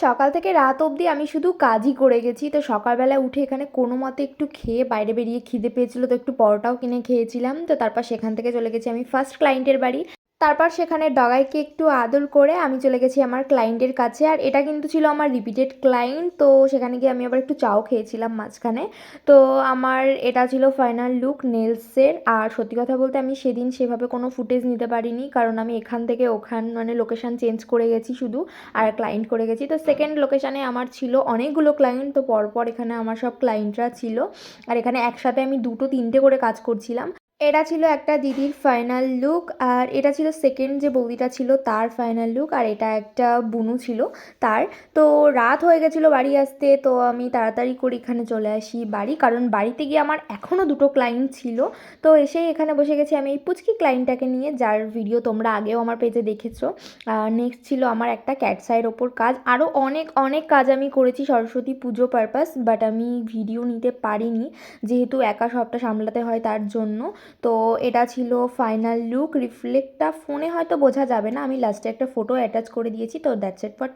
সকাল থেকে রাত অবধি আমি শুধু কাজই করে গেছি। তো সকালবেলা উঠে এখানে কোনো মতে একটু খেয়ে বাইরে বেরিয়ে খিদে পেয়েছিল, তো একটু পরোটাও কিনে খেয়েছিলাম। তো তারপর সেখান থেকে চলে গেছি আমি ফার্স্ট ক্লায়েন্টের বাড়ি। তারপর সেখানে ডগাইকে একটু আদর করে আমি চলে গেছি আমার ক্লায়েন্টের কাছে। আর এটা কিন্তু ছিল আমার রিপিটেড ক্লায়েন্ট। তো সেখানে গিয়ে আমি আবার একটু চাও খেয়েছিলাম মাঝখানে। তো আমার এটা ছিল ফাইনাল লুক নেলসের। আর সত্যি কথা বলতে আমি সেদিন সেভাবে কোনো ফুটেজ নিতে পারিনি, কারণ আমি এখান থেকে ওখান মানে লোকেশান চেঞ্জ করে গেছি শুধু, আর ক্লায়েন্ট করে গেছি। তো সেকেন্ড লোকেশানে আমার ছিল অনেকগুলো ক্লায়েন্ট, তো পরপর এখানে আমার সব ক্লায়েন্টরা ছিল। আর এখানে একসাথে আমি 2-3টে করে কাজ করছিলাম। এটা ছিল একটা দিদির ফাইনাল লুক, আর এটা ছিল সেকেন্ড যে বৌদিটা ছিল তার ফাইনাল লুক, আর এটা একটা বুনু ছিল তার। তো রাত হয়ে গেছিলো বাড়ি আসতে, তো আমি তাড়াতাড়ি করে এখানে চলে আসি বাড়ি, কারণ বাড়িতে গিয়ে আমার এখনও 2টো ক্লায়েন্ট ছিল। তো এসেই এখানে বসে গেছি আমি এই পুচকি ক্লায়েন্টটাকে নিয়ে, যার ভিডিও তোমরা আগেও আমার পেজে দেখেছো। নেক্সট ছিল আমার একটা ক্যাটসাইয়ের ওপর কাজ। আরও অনেক অনেক কাজ আমি করেছি সরস্বতী পুজো পারপাস, বাট আমি ভিডিও নিতে পারিনি যেহেতু একা সবটা সামলাতে হয় তার জন্য। তো এটা ছিল ফাইনাল লুক। রিফ্লেক্টটা ফোনে হয়তো বোঝা যাবে না, আমি লাস্টে একটা ফটো অ্যাটাচ করে দিয়েছি। তো দ্যাটস ইট ফর